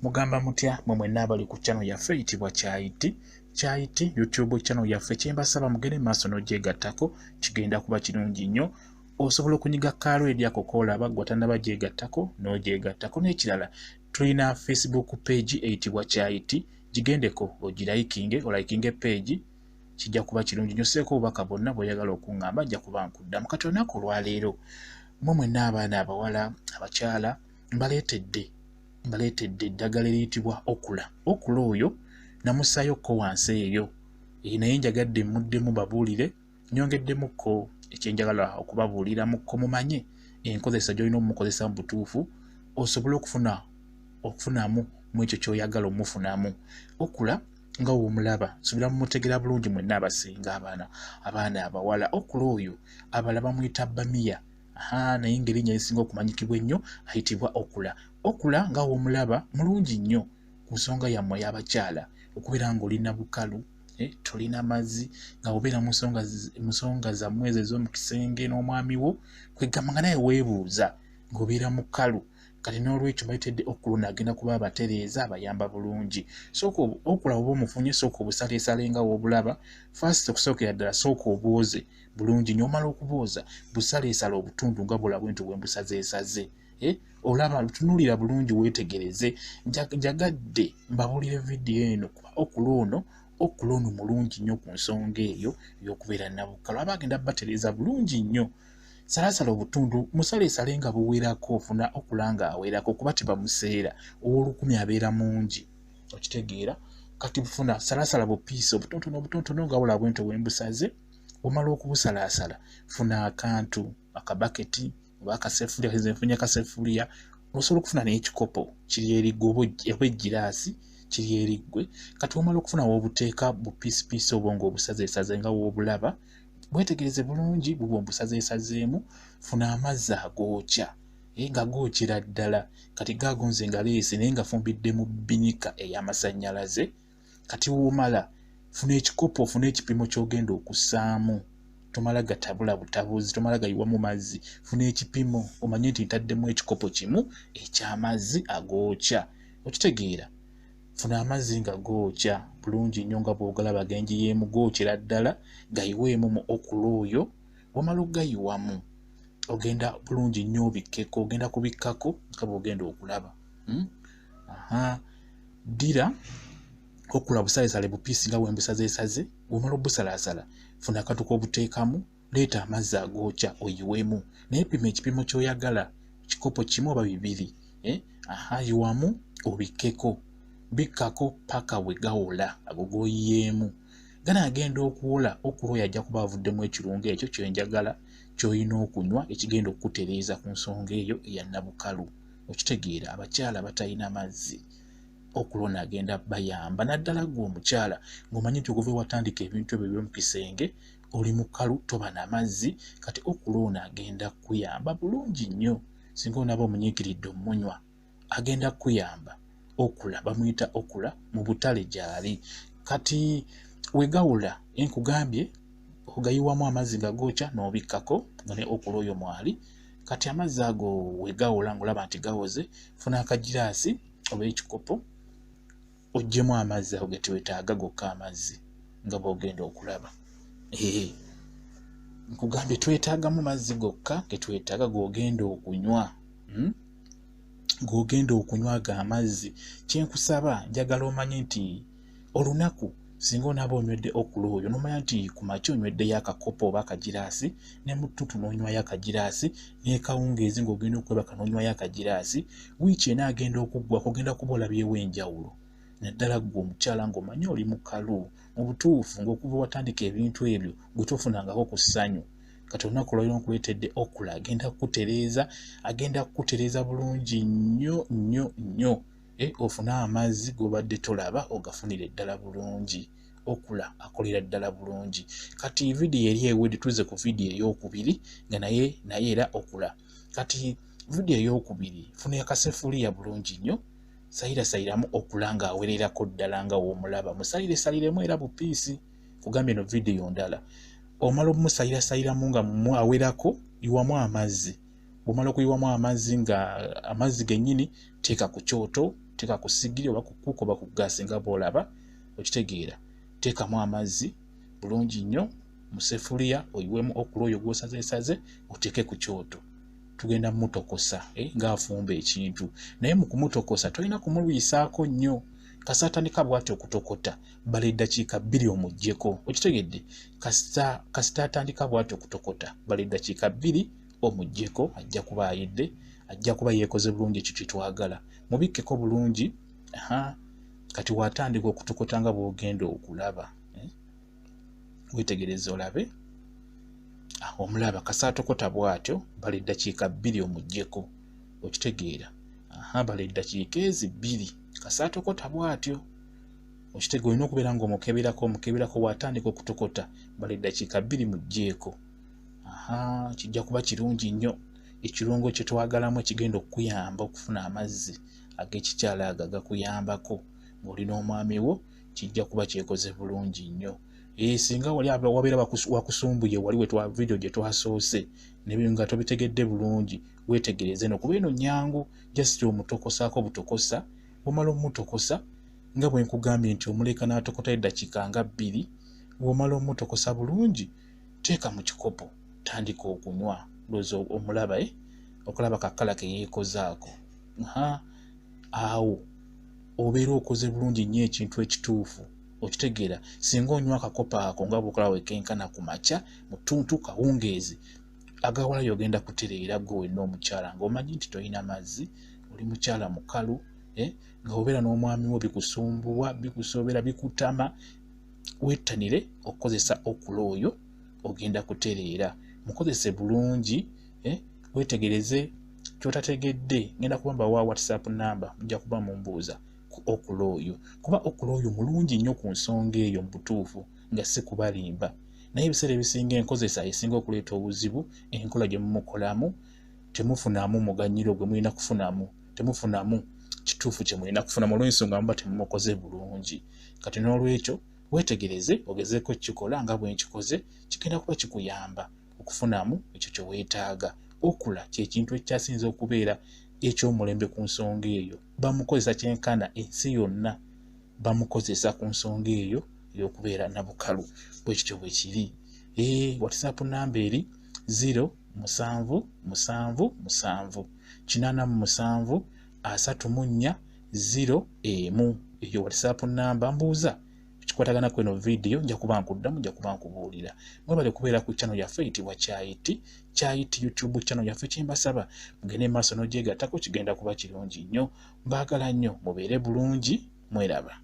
Mugamba mutya mwe nabali ku channel yaffe eyitibwa Kyaiti YouTube channel yaffe kyembasaba mugende maaso n'ogyegattako kigenda kuba kirungi nnyo. Osobola okunyiga kalo eryako koolaba gwatannaba gyegattako n'ogyegattako. N'ekirala tulina Facebook page eyitibwa Kyaiti, gigendeko ogiraikinge olaikinge page, kijja kuba kirungi nnyo. Seeko obubaka bwonna bw'oyagala okuŋŋamba nja kuba nkuddamu. Kati olunaku olwaleero mwenna abaana abawala abakyala mbaleetedde eddagala eriyitibwa okula. Okula oyo namusaayokko wansi eyo naye njagadde muddemu babuulire, nyongeddemuko ekyenjagala okubabuuliramukko mumanye enkozesa gy'olina omumukozesa mu butuufu osobole okufunamu mu ekyo ky'oyagala omufunamu. Okula nga w'omulaba subira mumutegera bulungi mwenna abasinga abaana abawala. Okula oyo abala bamuyita bamiya, naye engeri erinnya okumanyikibwa ennyo ayitibwa okula. Okula nga w'omulaba mulungi nnyo ku nsonga yammwe y'abakyala okubeera ng'olina bukalu, tolina mazzi, nga obeera mu nsonga zammwe ezo ez'omu kisenge n'omwami wo, kwegamba nga naye weebuuza ng'obeera mukalu. Kati n'olwekyo mbayitedde okula agenda kuba abatereeza abayamba bulungi. Sooka okula oba omufunye, sooka obusaleesale nga w'obulaba. First okusookera ddala sooka obwoze bulungi nnyo. Omala okubwoza busaleesale obutundu nga bulabwe nti bwe mbusazeesaze. Olaba tunuulira bulungi weetegereze. Njagadde mbabuulire vidiyo eno kuba okula ono mulungi nnyo ku nsonga eyo y'okubeera nabukalu. Aba agenda batereeza bulungi nnyo. Salaasala obutundu musaleesale nga buwerako, ofuna okula nga awerako kuba tebamuseera ow'olukumi abeera mungi, okitegeera. Kati bufuna salaasala bupiisi obutontono nga bulabwe nti wembusaze. Omala okubusalaasala funa akantu akabaketi oba akasefuliya, nfunye akasefuliya, osobola okufuna n'ekikopo kiri eriggwe oba eggiraasi kiri eriggwe. Kati omala okufuna w'obuteeka bupiisipiisi obwo ng'obusazeesaze nga w'obulaba, bwetegereze bulungi bubwo mbusazeesazeemu. Funa amazzi agookya nga gookyera ddala, kati gaagonze nga leesi naye nga fumbidde mu bbinika ey'amasannyalaze. Kati w'omala funa ekikopo, ofune ekipimo ky'ogenda okussaamu. Tomala gatabula butabuzi, tomala gayiwamu mazzi. Funa ekipimo omanye nti ntaddemu ekikopo kimu eky'amazzi agookya, okitegeera. Funa amazzi nga gookya bulungi nnyo nga bw'ogalaba genjiyeemu, gookyera ddala, gayiweemu mu okula oyo. Wamala ogayiwamu ogenda bulungi nnyo obikkeko, ogenda kubikkako nga bw'ogenda okulaba. Ddira okula busaleesale bupiisi nga bwembusazeesaze. Bw'omala obusalaasala funa akatu k'obuteekamu, leeta amazzi agookya oyiwemu, naye pima ekipimo ky'oyagala, kikopo kimu oba bibiri. Yiwamu obikkeko, bikkako paka we gawola ago g'oyiyeemu. Ganaagenda okuwola, okula oyo ajja kuba avuddemu ekirungo ekyo kyenjagala ky'olina okunywa ekigenda okukutereeza ku nsonga eyo eya nabukalu, okitegeera. Abakyala batalina mazzi, okula ono agenda bayamba. Naddala gwe omukyala ng'omanyi nti okuva watandika ebintu ebyo by'omu kisenge oli mukalu, toba na mazzi, kati okula ono agenda kuyamba bulungi nnyo. Singa onaba omunyiikiridde omunywa agenda kuyamba. Okula bamuyita okula, mu butale gy'ali. Kati wegawula nkugambye ogayiwamu amazzi nga gookya n'obikkako nga ne okula oyo mwali. Kati amazzi ago wegawula ng'olaba nti gawoze, funa akagiraasi oba ekikopo oggyemu amazzi ago ge twetaaga gokka amazzi nga bw'ogenda okulaba. Nkugambye twetaagamu mazzi gokka ge twetaaga g'ogenda okunywa. G'ogenda okunywa ago amazzi. Kyenkusaba njagala omanye nti olunaku singa onaaba onywedde okula oyo n'omanya nti ku makya onyweddeyo akakopo oba akagiraasi, ne mu ttutu n'onywayo akagiraasi, n'ekawungeezi ng'ogenda okwebaka n'onywayo akagiraasi, wiiki ena agenda okuggwako, ogenda kuba olabyewo enjawulo. Naddala ggwe omukyala ng'omanye oli mukalu mu butuufu ng'okuva watandika ebintu ebyo gwe tofunangako ku ssanyu. Kati olunaku olwaliro nkuleetedde okula agenda kukutereeza bulungi nnyo nnyo nnyo. Ofune amazzi g'obadde tolaba ogafunire ddala bulungi. Okula akolera ddala bulungi. Kati vidiyo eri ewedde tuze ku vidiyo ey'okubiri nga naye era okula. Kati vidiyo ey'okubiri funa akasefuliya bulungi nnyo, sayiramu okula ng'awererako ddala nga w'omulaba. Musaliresaliremu era bupiisi. Kugambye eno vidiyo ndala. Omala omumusayirasayiramu nga awerako, yiwamu amazzi. Bw'omala okuyiwamu amazzi nga amazzi gennyini teeka ku kyoto, teka ku sigiri oba ku kuuko oba ku gaasi nga bw'olaba okitegeera. Teekamu amazzi bulungi nnyo mu sefuliya oyiwemu okulo oyo gw'osazeesaze oteeke ku kyoto. Tugenda mutokosa ng'afumba ekintu, naye mu kumutokosa tolina kumulwisaako nnyo. Kasita atandika bw'atyo okutokota bala eddakiika 2 omuggyeko, okitegedde. Kasita atandika bw'atyo okutokota bala eddakiika 2 omuggyeko, ajja kuba ayidde, ajja kuba yeekoze bulungi ekyo kye twagala. Mubikkeko bulungi. Kati watandika okutokota nga bw'ogenda okulaba. Wetegereze olabe. Omulaba kasita atokota bw'atyo bala eddakiika 2 omuggyeko, okitegeera. Bala eddakiika ezi 2 kasita atokota bw'atyo, okitegeera. Olina okubeera ng'omukeberako watandika okutokota bala eddakiika 2 muggyeko. Kijja kuba kirungi nnyo. Ekirungo kye twagalamu ekigenda okuyamba okufuna amazzi ag'ekikyala ago agakuyambako ng'olina omwami wo, kijja kuba kyekoze bulungi nnyo. Singa wabeera wakusumbuye wali vidiyo gye twasoose nebyo nga tobitegedde bulungi, weetegereze no kuba eno nnyangu. Just omutokosaako butokosa. Bw'omala omutokosa nga bwe nkugambye nti omuleka n'atokota eddakiika nga 2, bw'omala omutokosa bulungi teeka mu kikopo tandika okunywa. Looza omulaba okulaba kakala ke yeekozaako. Awo obeera okoze bulungi nnyo ekintu ekituufu, okitegeera. Singa onywa akakopo ako nga bw'okola wekenkana ku makya mu ttuntu kawungeezi, agawalayo ogenda kutereera gwe wenna omukyala ng'omanyi nti tolina mazzi, oli mukyala mukalu, nga obeera n'omwami wo bikusumbuwa, bikusoobera, bikutama, wettanire okukozesa okulo oyo ogenda kutereera. Mukozese bulungi. Wetegereze kyotategedde. Ngenda kubamba wa WhatsApp namba mujja kuba mumbuuza ku okulo oyo, kuba okulo oyo mulungi nnyo ku nsonga eyo mu butuufu nga si kubalimba. Naye ebiseera ebisinga enkozesa esinga okuleeta obuzibu, enkola gye mumukolamu temufunamu muganyiro gwe mulina kufunamu, temufunamu kituufu kye mulina kufunamu olw'ensonga muba temumukoze bulungi. Kati n'olwekyo wetegereze ogezeeko kikola nga bwe nkikoze, kigenda kuba kikuyamba okufunamu ekyo kye weetaaga. Okula kye kintu ekyasinze okubeera eky'omulembe ku nsonga eyo. Bamukozesa kyenkana ensi yonna, bamukozesa ku nsonga eyo ey'okubeera na bukalu. Bwe kityo bwe kiri. WhatsApp namba eri 0778734 eyo WhatsApp namba. Mbuuza kikwatagana ku eno vidiyo, nja kuba nkuddamu, nja kuba nkubuulira. Mwebale kubeera ku channel yaffe eyitibwa Kyayiti YouTube channel yaffe. Kyembasaba mugende maaso n'ogyegattako, kigenda kuba kirungi nnyo. Mbaagala nnyo, mubeere bulungi, mweraba.